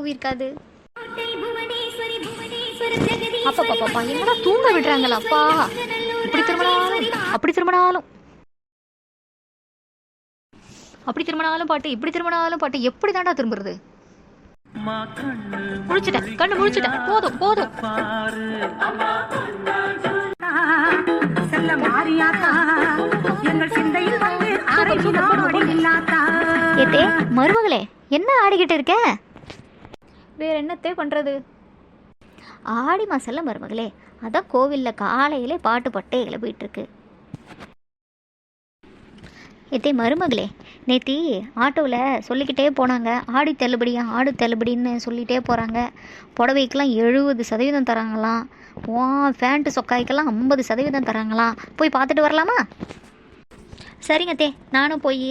Movie இருக்காது. அப்பா பாப்பா என்னடா தூங்க விடுறாங்களா அப்பா. இப்படி திரும்பினாலும் அப்படி திரும்பினாலும் அப்படி திரும்பினாலும் பாட்டு, இப்படி திரும்பினாலும் பாட்டு, எப்படி தாண்டா திரும்புறது? முழிச்சிட்டேன், கண்ணு முழிச்சிட்டேன். போதும் போதும். ஏத்தே மருமகளே, என்ன ஆடிக்கிட்டு இருக்க? வேற என்னத்தே பண்றது? ஆடி மாசல்ல மருமகளே, அதான் கோவில்ல காலையிலே பாட்டு பட்டே கிளப்பிட்டு இருக்கு. ஏத்தே மருமகளே, நேத்தி ஆட்டோவில் சொல்லிக்கிட்டே போனாங்க, ஆடி தள்ளுபடியா ஆடி தள்ளுபடின்னு சொல்லிகிட்டே போகிறாங்க. புடவைக்கெலாம் 70% தராங்களாம், ஃபேண்ட்டு சொக்காய்க்கெல்லாம் 50% தராங்களாம். போய் பார்த்துட்டு வரலாமா? சரிங்க தே, நானும் போய்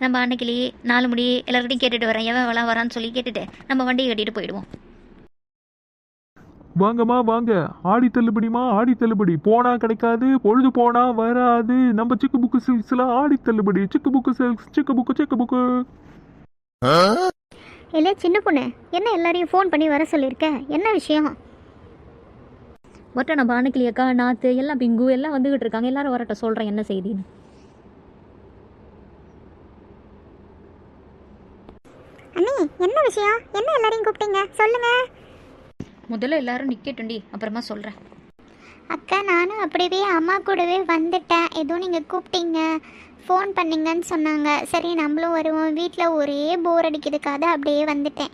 நம்ம அன்னைக்கிளி 4 முடி எல்லாருக்கிட்டையும் கேட்டுட்டு வரேன், எவன் எவ்வளோ வரான்னு சொல்லி கேட்டுட்டு நம்ம வண்டியை கட்டிட்டு போயிடுவோம். வாங்கம்மா வாங்க, ஆடி தள்ளுபடிமா ஆடி தள்ளுபடி, போனா கிடைக்காது, பொழுது போனா வராது, நம்ம சிக்கு புக்கு சில்க்ஸ்ல ஆடி தள்ளுபடி, சிக்கு புக்கு சில்க்ஸ், சிக்கு புக்கு. இல்லை சின்ன பொண்ணு, என்ன எல்லாரையும் ஃபோன் பண்ணி வர சொல்லியிருக்க, என்ன விஷயம்? ஒருத்த நம்ம அன்னைக்கிளியக்கா நாத்து எல்லாம் பிங்கு எல்லாம் வந்துகிட்டு இருக்காங்க, எல்லாரும் வரட்ட சொல்கிறேன் என்ன செய்தின்னு. அண்ணி என்ன விஷயம், என்ன எல்லாரையும் கூப்பிட்டீங்க சொல்லுங்க. முதல்ல எல்லாரும் நிக்கட்டுண்டி, அப்புறமா சொல்கிறேன். அக்கா நானும் அப்படியே அம்மா கூடவே வந்துட்டேன், எதுவும் நீங்கள் கூப்பிட்டீங்க ஃபோன் பண்ணீங்கன்னு சொன்னாங்க, சரி நம்மளும் வருவோம், வீட்டில் ஒரே போர் அடிக்கிறதுக்காக அப்படியே வந்துட்டேன்.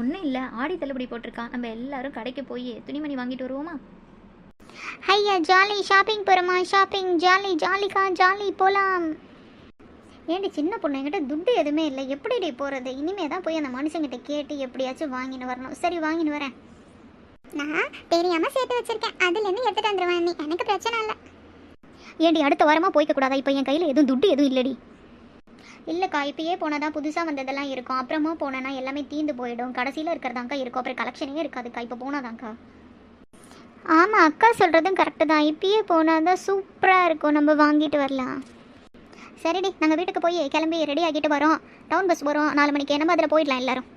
ஒன்றும் இல்லை, ஆடி தள்ளுபடி போட்டிருக்கான், நம்ம எல்லாரும் கடைக்கு போய் துணிமணி வாங்கிட்டு வருவோமா? ஐயா ஜாலி, ஷாப்பிங் போகிறோமா? ஷாப்பிங் ஜாலி, ஜாலிக்கா ஜாலி, போகலாம். ஏண்டி சின்ன பொண்ணு, என்கிட்ட துட்டு எதுவுமே இல்லை, எப்படிடி போகிறது? இனிமே தான் போய் அந்த மனுஷங்கிட்ட கேட்டு எப்படியாச்சும் வாங்கின்னு வரணும். சரி வாங்கின்னு வரேன். நான் தெரியாமல் சேர்த்து வச்சுருக்கேன், அதுலேருந்து எடுத்துகிட்டு வந்துடுவேன் நீ, எனக்கு பிரச்சனை இல்லை. ஏண்டி அடுத்த வாரமாக போய்க்க கூடாதா? இப்போ என் கையில் எதுவும் துட்டு எதுவும் இல்லடி. இல்லைக்கா, இப்பயே போனால் தான் புதுசாக வந்ததெல்லாம் இருக்கும், அப்புறமா போனேன்னா எல்லாமே தீந்து போயிடும், கடைசியில் இருக்கிறதாங்க்கா இருக்கும், அப்புறம் கலெக்ஷனே இருக்காதுக்கா, இப்போ போனாதாங்க்கா. ஆமாம் அக்கா சொல்கிறதும் கரெக்டு தான், இப்பயே போனால் தான் சூப்பராக இருக்கும், நம்ம வாங்கிட்டு வரலாம். சரிடி, நாங்கள் வீட்டுக்கு போய் கிளம்பி ரெடி ஆகிட்டு வரோம், டவுன் பஸ் போகிறோம் 4 மணிக்கு, நம்ம அதில் போயிடலாம் எல்லாரும்.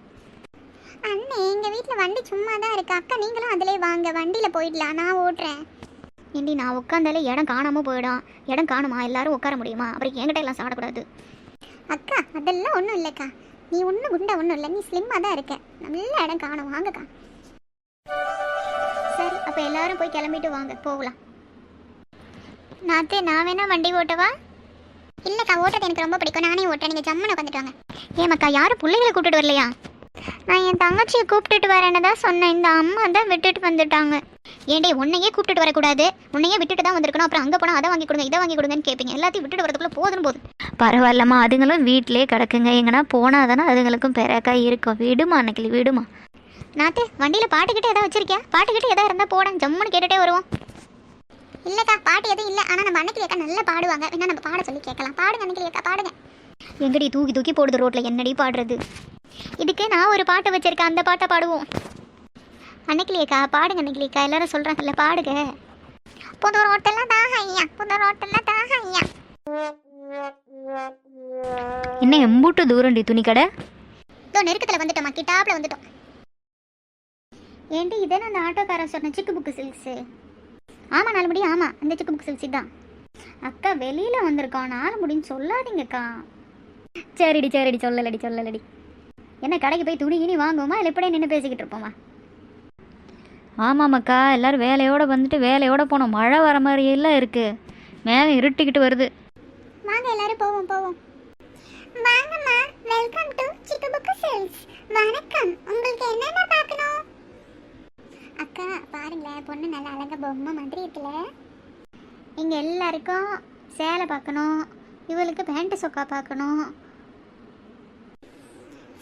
அண்ணே எங்கள் வீட்டில் வண்டி சும்மா தான் இருக்குது, அக்கா நீங்களும் அதிலே வாங்க, வண்டியில் போயிடலாம், நான் ஓட்டுறேன். ஏண்டி நான் உட்காந்தாலே இடம் காணாமல் போயிடும், இடம் காணுமா, எல்லாரும் உட்கார முடியுமா? அப்புறம் என்கிட்ட எல்லாம் சாப்பிடக்கூடாது. அக்கா அதெல்லாம் ஒன்றும் இல்லைக்கா, நீ ஒன்றும் குண்டா ஒன்றும் இல்லை, நீ ஸ்லிம்மாக தான் இருக்க, நல்ல இடம் காணும், வாங்கக்கா. சரி அப்போ எல்லாரும் போய் கிளம்பிட்டு வாங்க, போகலாம். நாத்தே நான் வேணா வண்டி ஓட்டவா? இல்லைக்கா ஓட்டுறது எனக்கு ரொம்ப பிடிக்கும், நானே ஓட்டுறேன், நீங்கள் ஜம்முன்னு உட்காந்துட்டாங்க. ஏமாக்கா, யாரும் பிள்ளைகளை கூப்பிட்டுட்டு வரலையா? நான் என் தங்கச்சியை கூப்பிட்டுட்டு வரேன்னு தான் சொன்னேன், இந்த அம்மா தான் விட்டுட்டு வந்துட்டாங்க. ஏண்டே உன்னையே கூப்பிட்டுட்டு வரக்கூடாது, உன்னையே விட்டுட்டு தான் வந்திருக்கணும், அப்புறம் அங்கே போனால் அதை வாங்கி கொடுங்க இதை வாங்கி கொடுங்கன்னு கேட்பீங்க, எல்லாத்தையும் விட்டுட்டு வரதுக்குள்ளே போதும். பரவாயில்லம்மா, அதுங்களும் வீட்டிலே கிடக்குங்க, எங்கன்னா போனால் தானே அதுங்களுக்கும் பெறக்கா இருக்கும். விடுமா அன்னைக்கு விடுமா. நாத்து வண்டியில் பாட்டுக்கிட்டே எதாவது வச்சிருக்கியா? பாட்டுக்கிட்டே எதாவது இருந்தால் போட, ஜம்முன்னு கேட்டுகிட்டே வருவோம். இல்லைக்கா பாட்டு எதுவும் இல்லை, ஆனால் நம்ம அன்னைக்கு நல்லா பாடுவாங்க, வேணா நம்ம பாட சொல்லி கேட்கலாம். பாடுங்க அன்னைக்கு பாடுங்க. எங்கடி தூக்கி தூக்கி போடுது ரோட்டில், என்னடி பாடுறது? இதுக்கு நான் ஒரு பாட்டு வச்சிருக்கேன், அந்த பாட்டை பாடுவோம். அன்னைக்கிலேக்கா பாடுங்க, அன்னைக்கிலேக்கா எல்லாரும் சொல்கிறாங்கல்ல, பாடுங்க. புது ரோட்டெல்லாம் தாக ஐயா, புது ரோட்டெல்லாம் தாக ஐயா. என்ன எம்பூட்டு தூரண்டி துணி கடை? இதோ நெருக்கத்தில் வந்துட்டோமா, கிட்டாப்பில் வந்துட்டோம். ஏண்டி இதே அந்த ஆட்டோக்காரன் சொன்ன சிக்கு புக்கு சில்க்ஸு? ஆமாம் 4 முடி, ஆமாம் அந்த சிக்கு புக்கு சில்க்ஸ் தான். அக்கா வெளியில் வந்திருக்கோம், 4 முடின்னு சொல்லாதீங்கக்கா. சரிடி சரிடி, சொல்லலடி. என்ன கடைக்கு போய் துணி கிணி வாங்குவோமா, இல்லை இப்படியே நின்று பேசிக்கிட்டு இருப்போமா? ஆமாம்க்கா, எல்லோரும் வேலையோடு வந்துட்டு வேலையோடு போனோம், மழை வர மாதிரியெல்லாம் இருக்குது, மேலே இருட்டிக்கிட்டு வருது. வாங்க எல்லாரும் போவோம் போவோம். வாங்கம்மா, வெல்கம் டு சிக்கு புக்கு சில்க்ஸ். வணக்கம், உங்களுக்கு என்னென்ன பார்க்கணும்? அக்கா பாருங்களேன், பொண்ணு நல்லா அழகா பொம்மை மாதிரி இருக்குல்ல. இங்கே எல்லாருக்கும் சேலை பார்க்கணும், இவளுக்கு பேண்ட்டு சொக்கா பார்க்கணும்.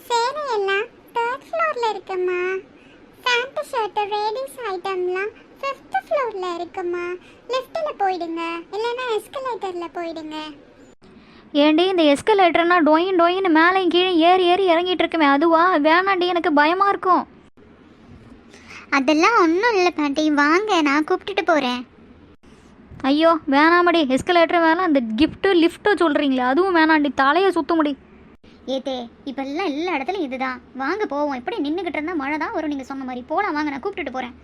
சேலை எல்லாம் 3rd ஃப்ளோரில் இருக்குமா, பேண்ட் ஷர்ட்டு லேடிஸ் ஐட்டம்லாம் 5th ஃப்ளோரில் இருக்குமா. லிஃப்ட்டில் போயிடுங்க, இல்லைன்னா எஸ்கலேட்டரில் போயிடுங்க. ஏண்டி இந்த எஸ்கலேட்டர்னா டொயின்னு மேலேயும் கீழே ஏறி இறங்கிட்டு இருக்குமே, அதுவா? வேணாண்டி, எனக்கு பயமாக இருக்கும். அதெல்லாம் ஒன்றும் இல்லை பாட்டி, வாங்க நான் கூப்பிட்டுட்டு போகிறேன். ஐயோ வேணாமடி, எஸ்கலேட்டர் வேணாம், அந்த கிஃப்ட்டு லிஃப்ட்டோ சொல்கிறீங்களே அதுவும் வேணாண்டி, தலையை சுற்ற முடி. ஏத்தே இப்பெல்லாம் எல்லா இடத்துலையும் இதுதான். வாங்க போவோம். எப்படி நின்றுக்கிட்டு இருந்தால் மழை தான் வரும். நீங்கள் சொன்ன மாதிரி போகலாம் வாங்க, நான் கூப்பிட்டுட்டு போகிறேன்.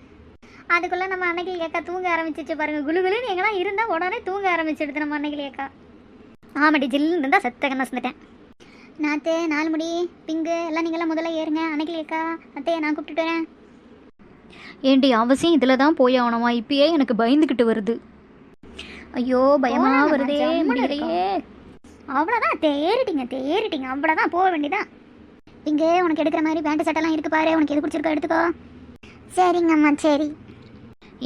அதுக்குள்ளே நம்ம அன்னைக்கு ஏக்கா தூங்க ஆரம்பிச்சிச்சு பாருங்கள். குலுகுலுன்னு எங்கெல்லாம் இருந்தால் உடனே தூங்க ஆரம்பிச்சிடுது நம்ம அன்னைக்கு ஏக்கா. ஆமாடி, ஜில்லுன்னு இருந்தால் செத்த கண்ணா செஞ்சுட்டேன். நாத்தே, நாலு முடி, பிங்கு எல்லாம் நீங்களாம் முதல்ல ஏறுங்க. அன்னைக்கு ஏக்கா அத்தையை நான் கூப்பிட்டுட்டு வரேன். ஏண்டி அவசியம் இதில் தான் போய் ஆகணுமா? இப்பயே எனக்கு பயந்துக்கிட்டு வருது. ஐயோ பயமா வருதே, முடியலையே. அவ்வளோதான் அத்தை, ஏறிட்டீங்க அவ்வளோதான், போக வேண்டியதான். இங்கே உனக்கு எடுக்கிற மாதிரி பேண்ட் சட்டெல்லாம் இருக்கு பாரு, உனக்கு எது பிடிச்சிருக்கோ எடுத்துக்கோ. சரிங்கம்மா சரி.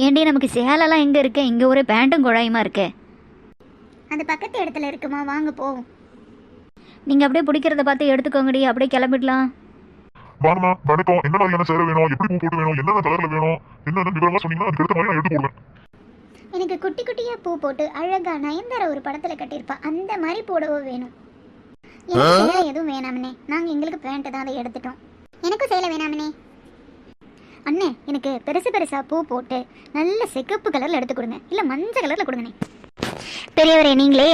ஏண்டி நமக்கு சேலெல்லாம் எங்கே இருக்கு? இங்கே ஒரு பேண்ட்டும் குழாயுமா இருக்கே. அந்த பக்கத்து இடத்துல இருக்குமா, வாங்க போவோம். நீங்கள் அப்படியே பிடிக்கிறத பார்த்து எடுத்துக்கோங்கடி, அப்படியே கிளம்பிடலாம். வாங்கம்மா வணக்கம். என்ன மாதிரியான சேலை வேணும், எப்படி பூ போட்டு வேணும், என்னென்ன கலர்ல வேணும், என்னென்ன விவரமா சொன்னீங்கன்னா அதுக்கு எடுத்த மாதிரி நான் எடுத்து போடுவேன். எனக்கு குட்டி குட்டியாக பூ போட்டு அழகா நயன்தாரா ஒரு படத்தில் கட்டியிருப்பா அந்த மாதிரி போடவோ வேணும். எனக்கு சேலை எதுவும் வேணாமனே, நாங்கள் எங்களுக்கு பேண்ட்டு தான் அதை எடுத்துட்டோம். எனக்கும் சேலை வேணாமனே. அண்ணே எனக்கு பெருசா பூ போட்டு நல்ல சிகப்பு கலரில் எடுத்து கொடுங்க, இல்லை மஞ்சள் கலரில் கொடுங்கண்ணே. பெரியவரே நீங்களே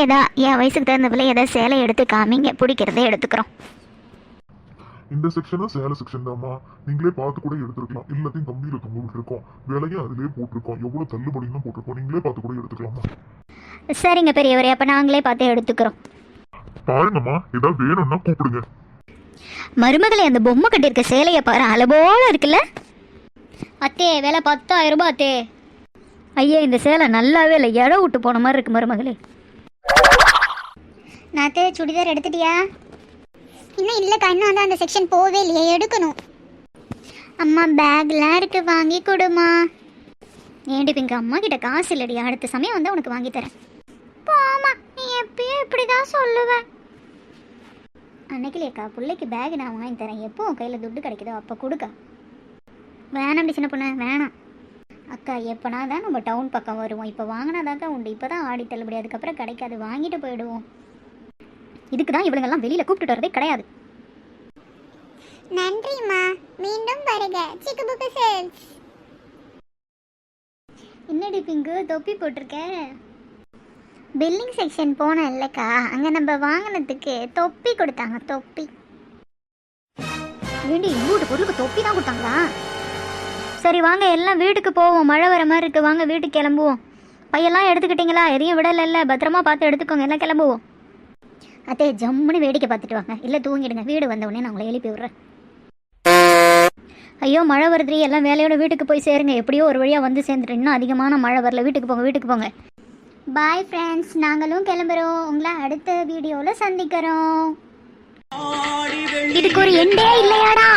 என் வயசுக்கு தகுந்த போல ஏதாவது சேலை எடுத்து காமிங்க, பிடிக்கிறதே எடுத்துக்கிறோம். இந்த செக்ஷனும் சேலை செக்ஷன் தான்மா, நீங்களே பார்த்து கூட எடுத்துருக்கலாம். எல்லாத்தையும் கம்பியில தொங்க விட்டுருக்கோம், விலையும் அதிலே போட்டிருக்கோம், எவ்வளவு தள்ளுபடின்னு போட்டிருக்கோம், நீங்களே பார்த்து கூட எடுத்துக்கலாமா. சரிங்க பெரியவரே, அப்போ நாங்களே பார்த்து எடுத்துக்கிறோம். பாருங்கம்மா, ஏதாவது வேணும்னா கூப்பிடுங்க. மருமகளை அந்த பொம்மை கட்டியிருக்க சேலையை பாரு, அளபோல இருக்குல்ல. அத்தே விலை 10,000 ரூபாய் அத்தே. ஐயா இந்த சேலை நல்லாவே இல்லை, இடம் விட்டு போன மாதிரி இருக்கு மருமகளே. நாத்தே சுடிதார் எடுத்துட்டியா? இன்னும் இல்லைக்கா, இன்னும் அந்த செக்ஷன் போவே இல்லையே, எடுக்கணும். அம்மா பேக்லாம் இருக்கு, வாங்கி கொடுமா. ஏண்டி பிங்க, அம்மா கிட்ட காசு இல்லடி, அடுத்த சமயம் வந்து உனக்கு வாங்கி தரேன். போமா, நீ எப்பயும் இப்படிதான் சொல்லுவேன். அன்னைக்கிலேக்கா பிள்ளைக்கு பேக் நான் வாங்கி தரேன், எப்போ உன் கையில் துட்டு கிடைக்குதோ அப்போ கொடுக்கா. வேணாம்டி சின்ன பொண்ணு வேணாம். அக்கா எப்போனா தான் நம்ம டவுன் பக்கம் வருவோம், இப்போ வாங்கினாதாக்கா உண்டு. இப்போ தான் ஆடி தள்ளுபடி, அதுக்கப்புறம் கிடைக்காது, வாங்கிட்டு போயிடுவோம். இதுக்கு தான் இவளுங்கெல்லாம் வெளியில் கூப்பிட்டுட்டு வரதே கிடையாது. நன்றிம்மா, மீண்டும் வருக சிக்கு புக்கு சேல்ஸ். என்னடி பிங்கு தொப்பி போட்டிருக்கேன்? பில்லிங் செக்ஷன் போனேன் இல்லைக்கா, அங்கே நம்ம வாங்கினதுக்கு தொப்பி கொடுத்தாங்க, தொப்பி. ஏண்டி இன்னொரு பொருளுக்கு தொப்பி தான் கொடுத்தாங்களா? சரி வாங்க எல்லாம் வீட்டுக்கு போவோம், மழை வர மாதிரி இருக்குது, வாங்க வீட்டுக்கு கிளம்புவோம். பையெல்லாம் எடுத்துக்கிட்டீங்களா? எதையும் விடலை, பத்திரமா பார்த்து எடுத்துக்கோங்க, எல்லாம் கிளம்புவோம். அதே ஜம்முன்னு வேடிக்கை பார்த்துட்டு வாங்க, இல்லை தூங்கிடுங்க. வீடு வந்தவுடனே நான் உங்களை எழுப்பி விட்றேன். ஐயோ மழை வருது, எல்லாம் வேலையோட வீட்டுக்கு போய் சேருங்க. எப்படியோ ஒரு வழியாக வந்து சேர்ந்துட்டு, இன்னும் அதிகமான மழை வரல. வீட்டுக்கு போங்க. பாய் ஃப்ரெண்ட்ஸ், நாங்களும் கிளம்புறோம். உங்களை அடுத்த வீடியோவில் சந்திக்கிறோம். இதுக்கு ஒரு எண்டே இல்லையாடா?